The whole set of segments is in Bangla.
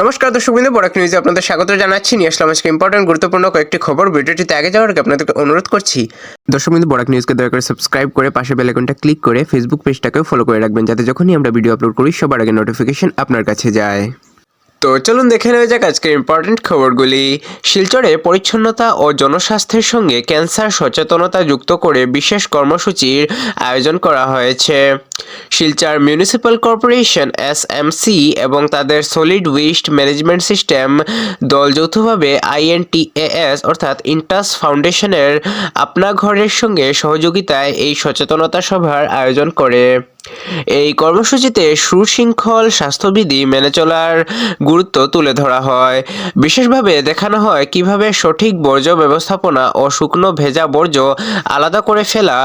নমস্কার দর্শকবৃন্দ, বরাক নিউজে আপনাদের স্বাগত জানাচ্ছি। নিয়ে আসলাম আজকে ইম্পর্টেন্ট গুরুত্বপূর্ণ কয়েকটি খবর। ভিডিওটিতে আগে যাওয়ার আগে আপনাদেরকে অনুরোধ করছি দর্শকবৃন্দ, বরাক নিউজকে দয়া করে সাবস্ক্রাইব করে পাশে বেল আইকনটা ক্লিক করে ফেসবুক পেজটাকেও ফলো করে রাখবেন, যাতে যখনই আমরা ভিডিও আপলোড করি সবার আগে নোটিফিকেশন আপনার কাছে যায়। তো চলুন দেখে নেওয়া যাক আজকের ইম্পর্টেন্ট খবরগুলি। শিলচরে পরিচ্ছন্নতা ও জনস্বাস্থ্যের সঙ্গে ক্যান্সার সচেতনতা যুক্ত করে বিশেষ কর্মসূচির আয়োজন করা হয়েছে। শিলচর মিউনিসিপ্যাল কর্পোরেশন এসএমসি এবং তাদের সলিড ওয়েস্ট ম্যানেজমেন্ট সিস্টেম দল যৌথভাবে INTAS অর্থাৎ ইন্টাস ফাউন্ডেশনের আপনা ঘরের সঙ্গে সহযোগিতায় এই সচেতনতা সভার আয়োজন করে। এই কর্মসূচিতে সুশৃঙ্খল স্বাস্থ্যবিধি মেনে চলার গুরুত্ব তুলে ধরা হয়। বিশেষভাবে দেখানো হয় কিভাবে সঠিক বর্জ্য ব্যবস্থাপনা ও শুকনো ভেজা বর্জ্য আলাদা করে ফেলা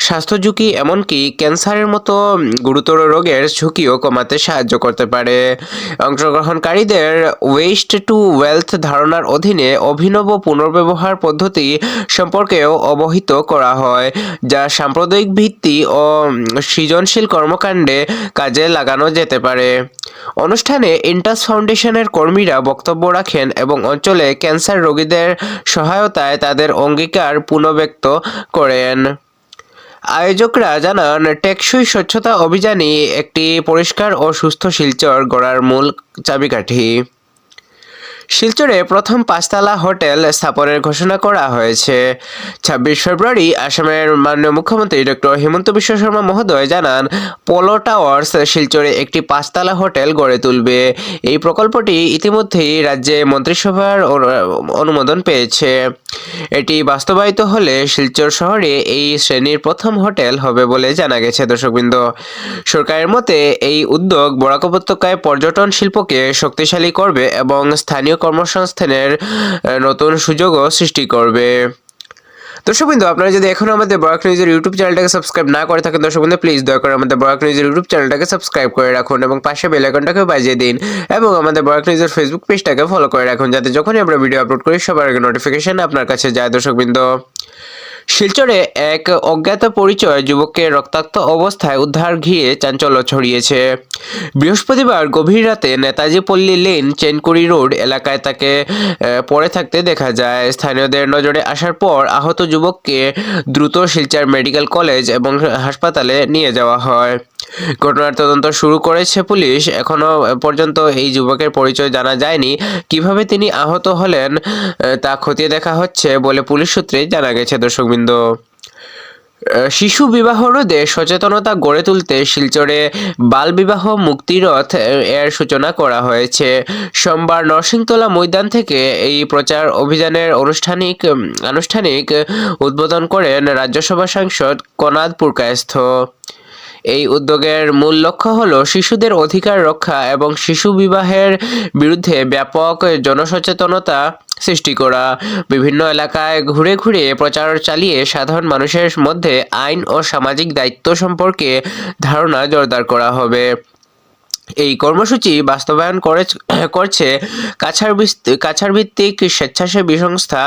স্বাস্থ্য ঝুঁকি এমনকি ক্যান্সারের মতো গুরুতর রোগের ঝুঁকিও কমাতে সাহায্য করতে পারে। অংশগ্রহণকারীদের ওয়েস্ট টু ওয়েলথ ধারণার অধীনে অভিনব পুনর্ব্যবহার পদ্ধতি সম্পর্কেও অবহিত করা হয়, যা সাম্প্রদায়িক ভিত্তি ও সৃজনশীল কর্মকাণ্ডে কাজে লাগানো যেতে পারে। অনুষ্ঠানে ইন্টাস ফাউন্ডেশনের কর্মীরা বক্তব্য রাখেন এবং অঞ্চলে ক্যান্সার রোগীদের সহায়তায় তাদের অঙ্গীকার পুনর্ব্যক্ত করেন। আয়োজকরা জানান, টেকসই স্বচ্ছতা অভিযানই একটি পরিষ্কার ও সুস্থ শিলচর গড়ার মূল চাবিকাঠি। শিলচরে প্রথম 5তলা হোটেল স্থাপনের ঘোষণা করা হয়েছে। 26 ফেব্রুয়ারি আসামের মাননীয় মুখ্যমন্ত্রী ডক্টর হিমন্ত বিশ্ব শর্মা মহোদয় জানান, পোলো টাওয়ার্স শিলচরে একটি 5তলা হোটেল গড়ে তুলবে। এই প্রকল্পটি ইতিমধ্যেই রাজ্যে মন্ত্রিসভার অনুমোদন পেয়েছে। এটি বাস্তবায়িত হলে শিলচর শহরে এই শ্রেণীর প্রথম হোটেল হবে বলে জানা গেছে। দর্শকবৃন্দ, সরকারের মতে এই উদ্যোগ বরাক উপত্যকায় পর্যটন শিল্পকে শক্তিশালী করবে এবং স্থানীয় কর্মসংস্থানের নতুন সুযোগও সৃষ্টি করবে। দর্শকবৃন্দ, আপনারা যদি এখনো আমাদের বরাক নিউজের ইউটিউব চ্যানেলটাকে সাবস্ক্রাইব না করে থাকেন দর্শকবৃন্দ, প্লিজ দয়া করে আমাদের বরাক নিউজের ইউটিউব চ্যানেলটাকে সাবস্ক্রাইব করে রাখুন এবং পাশে বেল আইকনটাকে বাজিয়ে দিন এবং আমাদের বরাক নিউজের ফেসবুক পেজটাকে ফলো করে রাখুন, যাতে যখনই আমরা ভিডিও আপলোড করি সবার আগে নোটিফিকেশন আপনার কাছে যায়। দর্শকবৃন্দ, শিলচরে এক অজ্ঞাত পরিচয় যুবককে রক্তাক্ত অবস্থায় উদ্ধার ঘিরে চাঞ্চল্য ছড়িয়েছে। বৃহস্পতিবার গভীর রাতে নেতাজি পল্লী লেন চেনকুড়ি রোড এলাকায় তাকে পড়ে থাকতে দেখা যায়। স্থানীয়দের নজরে আসার পর আহত যুবককে দ্রুত শিলচর মেডিকেল কলেজ এবং হাসপাতালে নিয়ে যাওয়া হয়। ঘটনার তদন্ত শুরু করেছে পুলিশ। এখনো পর্যন্ত এই যুবকের পরিচয় জানা যায়নি। কিভাবে তিনি আহত হলেন তা খতিয়ে দেখা হচ্ছে বলে পুলিশ সূত্রে জানা গেছে। দর্শকবৃন্দ, শিশু বিবাহ রোধে সচেতনতা গড়ে তুলতে শিলচরে বালবিবাহ মুক্তিরথ এর সূচনা করা হয়েছে। সোমবার নরসিংতলা ময়দান থেকে এই প্রচার অভিযানের আনুষ্ঠানিক উদ্বোধন করেন রাজ্যসভা সাংসদ কনাদ পুরকায়স্থ। এই উদ্যোগের মূল লক্ষ্য হল শিশুদের অধিকার রক্ষা এবং শিশু বিবাহের বিরুদ্ধে ব্যাপক জনসচেতনতা সৃষ্টি করা। বিভিন্ন এলাকায় ঘুরে ঘুরে প্রচার চালিয়ে সাধারণ মানুষের মধ্যে আইন ও সামাজিক দায়িত্ব সম্পর্কে ধারণা জোরদার করা হবে। এই কর্মসূচি বাস্তবায়ন করছে কাছাড় ভিত্তিক স্বেচ্ছাসেবী সংস্থা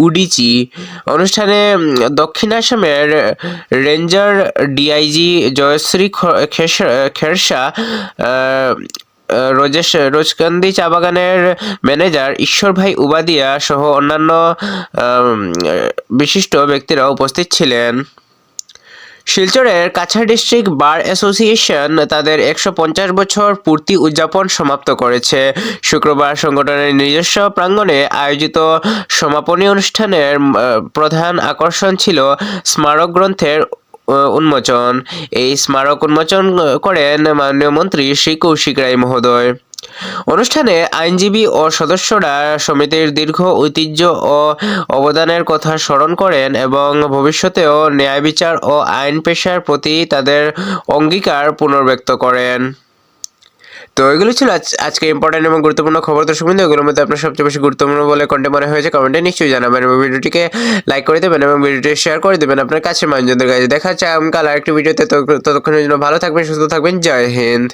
উডিচি। অনুষ্ঠানে দক্ষিণ আসামের রেঞ্জার ডিআইজি জয়শ্রী খেরসা, রোজকান্দি চা বাগানের ম্যানেজার ঈশ্বর ভাই উবাদিয়া সহ অন্যান্য বিশিষ্ট ব্যক্তিরা উপস্থিত ছিলেন। শিলচরের কাছাড় ডিস্ট্রিক্ট বার অ্যাসোসিয়েশন তাদের 150 বছর পূর্তি উদযাপন সমাপ্ত করেছে। শুক্রবার সংগঠনের নিজস্ব প্রাঙ্গণে আয়োজিত সমাপনী অনুষ্ঠানের প্রধান আকর্ষণ ছিল স্মারক গ্রন্থের উন্মোচন। এই স্মারক উন্মোচন করেন মাননীয় মন্ত্রী শ্রী কৌশিক রায় মহোদয়। অনুষ্ঠানে আইনজীবী ও সদস্যরা সমিতির দীর্ঘ ঐতিহ্য ও অবদানের কথা স্মরণ করেন এবং ভবিষ্যতেও ন্যায় বিচার ও আইন পেশার প্রতি তাদের অঙ্গীকার পুনর্ব্যক্ত করেন। তো এগুলো ছিল আজকে ইম্পর্টেন্ট এবং গুরুত্বপূর্ণ খবর। দর্শকবৃন্দ, এগুলোর মধ্যে আপনার সবচেয়ে বেশি গুরুত্বপূর্ণ বলে কোনটা মনে হয়েছে কমেন্টে নিশ্চয়ই জানাবেন এবং ভিডিওটিকে লাইক করে দেবেন এবং ভিডিওটি শেয়ার করে দেবেন আপনার কাছের মানুষজনদের কাছে। দেখা হচ্ছে আগামীকাল আরেকটি ভিডিওতে। ততক্ষণের জন্য ভালো থাকবেন, সুস্থ থাকবেন। জয় হিন্দ।